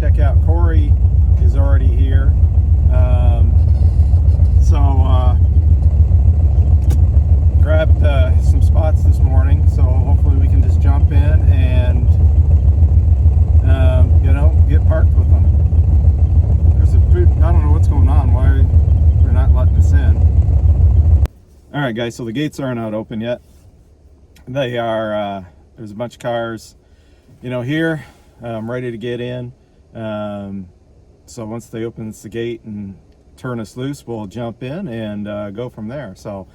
check out Corey is already here. Grabbed some spots this morning, so hopefully we can just jump in and get parked with them. There's I don't know what's going on, why they're not letting us in. All right, guys, so the gates aren't out open yet. They are. There's a bunch of cars, here, ready to get in. So once they open the gate and turn us loose, we'll jump in and go from there. So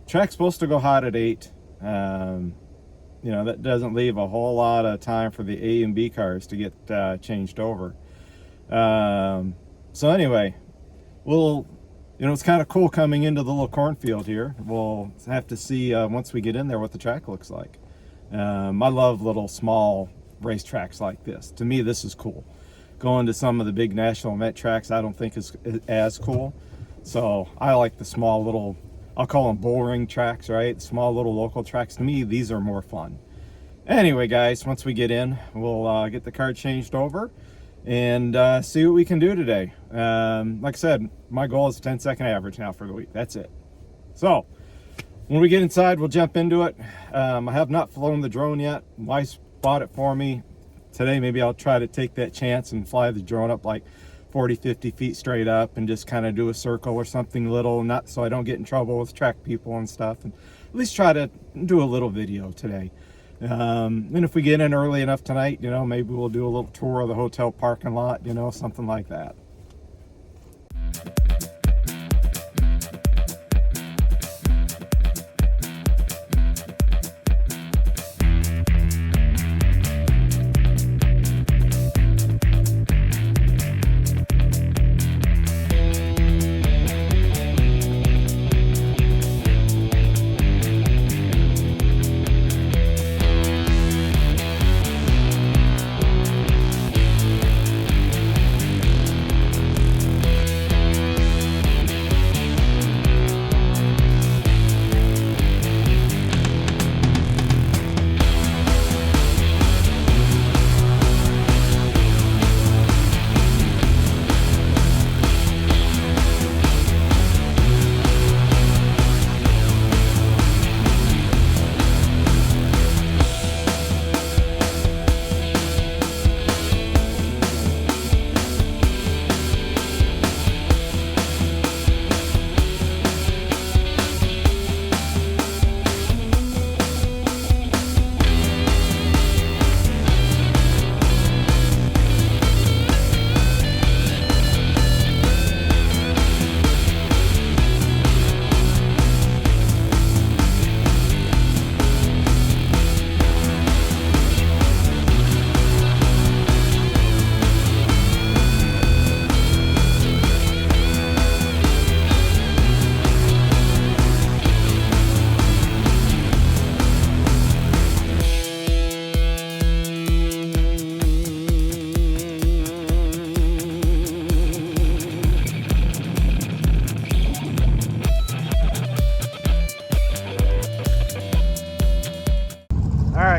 track's supposed to go hot at 8. That doesn't leave a whole lot of time for the A and B cars to get changed over. So anyway, it's kind of cool coming into the little cornfield here. We'll have to see once we get in there what the track looks like. I love little small racetracks like this. To me, this is cool. Going to some of the big national event tracks I don't think is as cool. So I like the small little, I'll call them bullring tracks, right? Small little local tracks. To me, these are more fun. Anyway, guys, once we get in, we'll get the car changed over and see what we can do today. Like I said, my goal is a 10-second average now for the week. That's it. So when we get inside, we'll jump into it. I have not flown the drone yet. Weiss bought it for me. Today, maybe I'll try to take that chance and fly the drone up like 40-50 feet straight up and just kind of do a circle or something little, not so I don't get in trouble with track people and stuff, and at least try to do a little video today. And if we get in early enough tonight, maybe we'll do a little tour of the hotel parking lot, something like that.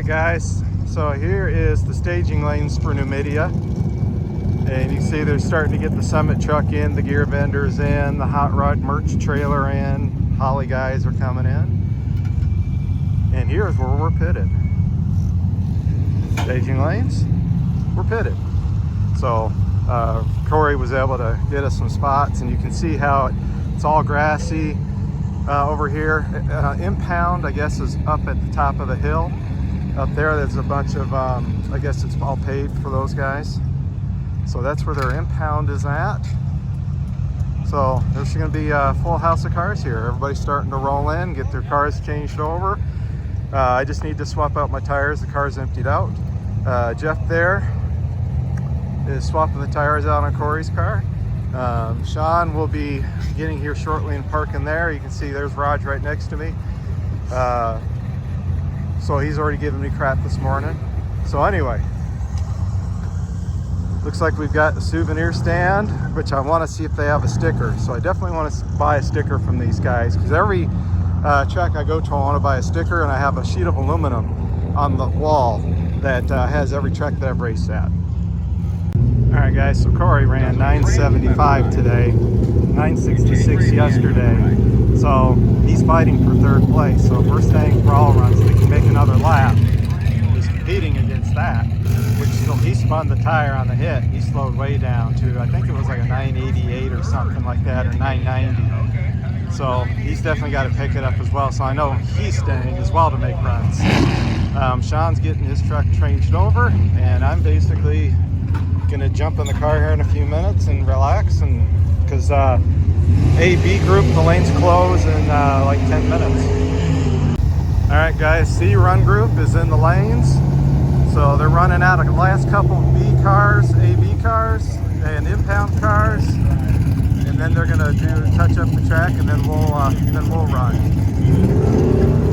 Guys, so here is the staging lanes for Numidia, and you see they're starting to get the Summit truck in, the gear vendors in, the hot rod merch trailer in, Holly guys are coming in, and here's where we're pitted. Staging lanes, we're pitted. So Corey was able to get us some spots, and you can see how it's all grassy over here. Impound, I guess, is up at the top of the hill. Up there's a bunch of, I guess it's all paved for those guys. So that's where their impound is at. So there's going to be a full house of cars here. Everybody's starting to roll in, get their cars changed over. I just need to swap out my tires. The car's emptied out. Jeff there is swapping the tires out on Corey's car. Sean will be getting here shortly and parking there. You can see there's Raj right next to me. So he's already given me crap this morning. So anyway, looks like we've got a souvenir stand, which I want to see if they have a sticker. So I definitely want to buy a sticker from these guys, because every track I go to, I want to buy a sticker, and I have a sheet of aluminum on the wall that has every track that I've raced at. All right, guys, so Corey ran 975 today, 966 yesterday. So he's fighting for third place. So if we're staying for all runs, we can make another lap. He's competing against that, which still, he spun the tire on the hit. He slowed way down to, I think it was like a 988 or something like that, or 990. So he's definitely got to pick it up as well. So I know he's staying as well to make runs. Sean's getting his truck changed over, and I'm basically gonna jump in the car here in a few minutes and relax, and because A-B group, the lanes close in like 10 minutes. All right, guys, C run group is in the lanes, so they're running out of the last couple of B cars, A-B cars, and impound cars, and then they're gonna touch up the track, and then we'll run.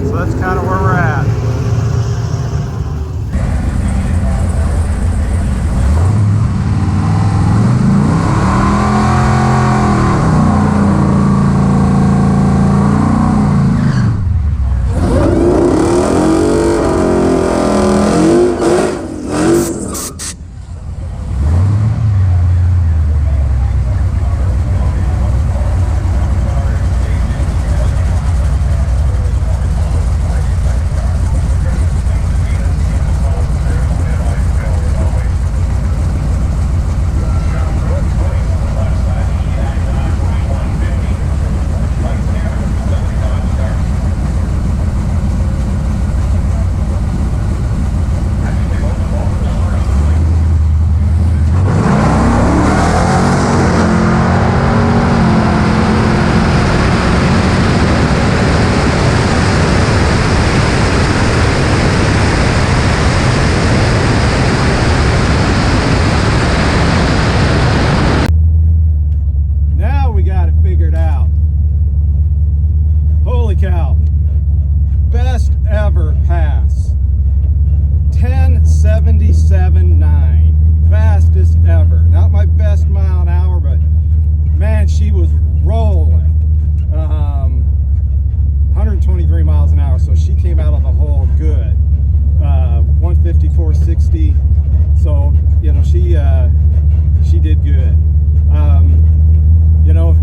So that's kind of where we're at. Best ever pass, 1077.9, fastest ever. Not my best mile an hour, but man, she was rolling. 123 miles an hour, so she came out of the hole good. 154.60, so you know she did good. You know,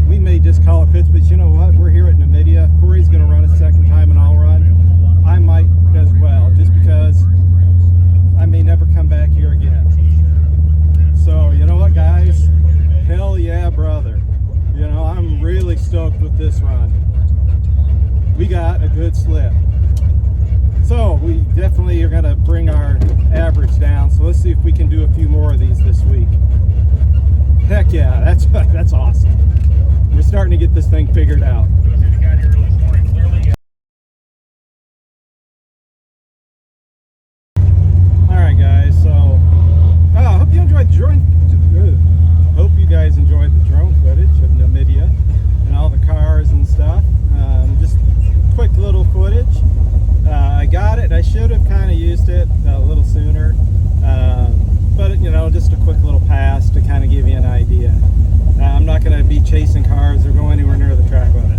we may just call it pits, but you know what? We're here at Numidia. Corey's going to run a second time and I'll run. I might as well, just because I may never come back here again. So, you know what, guys? Hell yeah, brother. You know, I'm really stoked with this run. We got a good slip. So, we definitely are going to bring our average down. So, let's see if we can do a few more of these this week. Heck yeah, that's awesome. We're starting to get this thing figured out. Alright guys, so I hope you enjoyed the drone. Hope you guys enjoyed the drone footage of Numidia and all the cars and stuff. Just quick little footage. I got it. I should have kind of used it a little sooner. But you know, just a quick little pass to kind of give you an idea. I'm not going to be chasing cars or go anywhere near the track with it.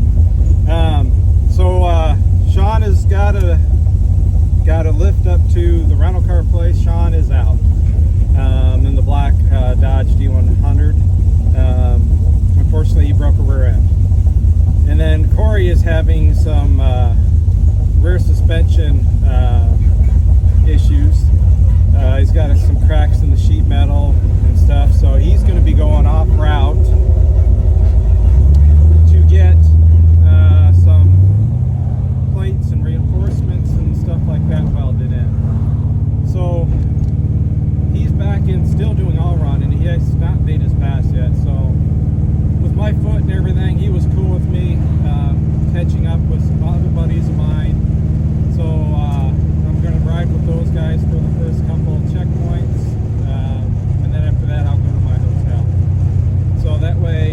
Sean has got to lift up to the rental car place. Sean is out in the black Dodge D100. Unfortunately, he broke a rear end. And then Corey is having some rear suspension issues. He's got some cracks in the sheet metal and stuff, so he's going to be going off route to get some plates and reinforcements and stuff like that welded in. So he's back in, still doing all run, and he has not made his pass yet. So with my foot and everything, he was cool with me catching up with some other buddies of mine. So I'm going to ride with those guys for the first couple of checkpoints, and then after that I'll go to my hotel. So that way,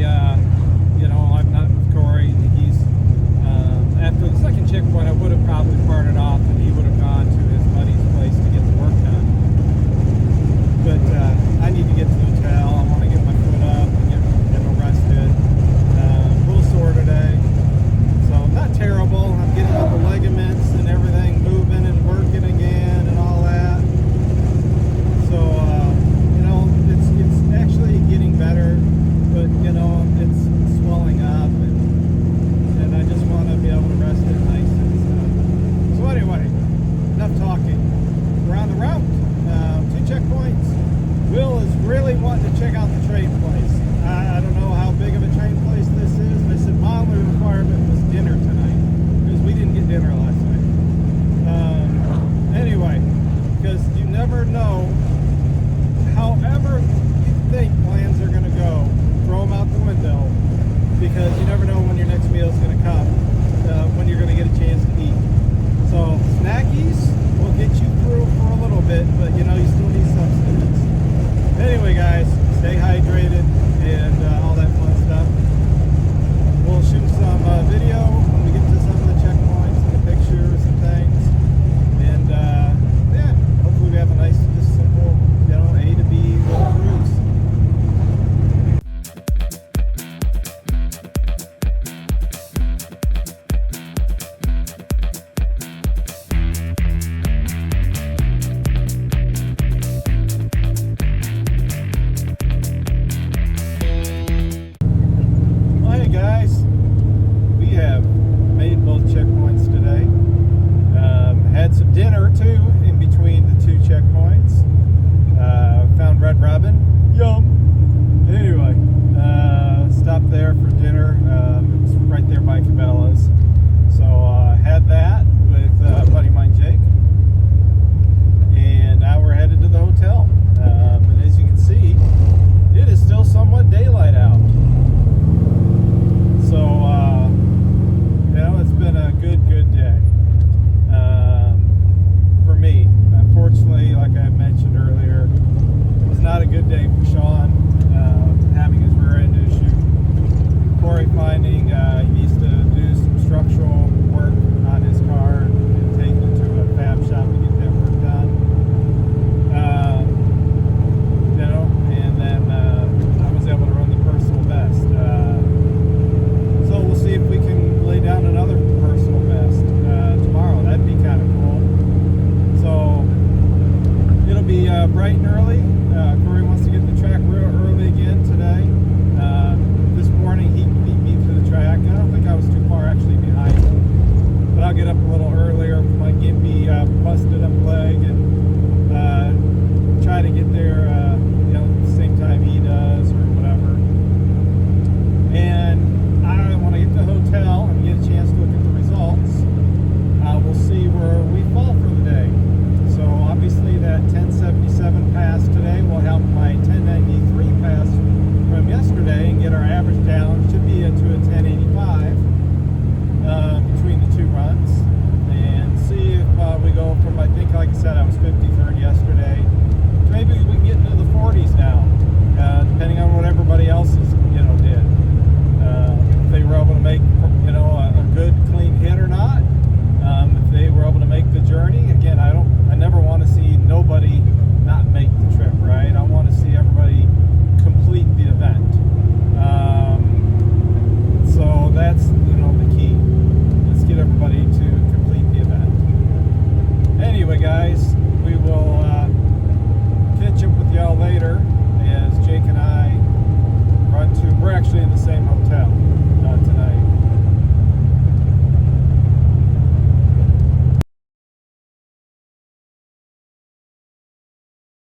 you know, I'm not with Corey. He's after the second checkpoint, I would have probably parted off, and he would have gone to his buddy's place to get the work done. But I need to get to the hotel. I want to get my foot up and get rested. A little sore today, so not terrible. because you never know when your next meal is going to come, when you're going to get a chance to eat. So snackies will get you through for a little bit, but you know, you still need substance. Anyway, guys, stay hydrated and all that fun stuff. We'll shoot some video when we get to some of the checkpoints and the pictures and things. And yeah, hopefully we have a nice, just simple, you know, A to B little cruise. Guys, we have made both checkpoints today. Had some dinner too in between the two checkpoints. Found Red Robin. Yum! Anyway, stopped there for dinner. It was right there by Cabela's. So had that with a buddy of mine, Jake. And now we're headed to the hotel. And as you can see, it is still somewhat daylight out. So, you know, it's been a good day for me. Unfortunately, like I mentioned earlier, it was not a good day for Sean, having his rear end issue. Corey finding he needs to do some structural work on his car and take it to a fab shop to get that work done. You know, and then I was able to run the personal best. So we'll see if we can lay down another personal best tomorrow. That'd be kind of cool. So it'll be bright and early. Corey wants to get the track real early again today. This morning he beat me to the track. I don't think I was too far actually behind him, but I'll get up a little earlier. Might get me busted up leg and try to get there, you know, at the same time he does or whatever. And when I get to the hotel and get a chance to look at the results, we'll see where we fall for the day. So obviously that 1077 pass today will help my 1093 pass from yesterday and get our average down. Should be to a 1085 between the two runs, and see if we go from, I think, like I said, I was 53rd yesterday. Maybe we can get into the 40s now, depending on what everybody else is, you know, did. If they were able to make, you know, a good clean hit or not. If they were able to make the journey. Again, I never want to see nobody not make the trip, right? I want to see everybody complete the event. So that's, you know, the key. Let's get everybody to complete the event. Anyway, guys, we will catch up with y'all later as Jake and I run to, we're actually in the same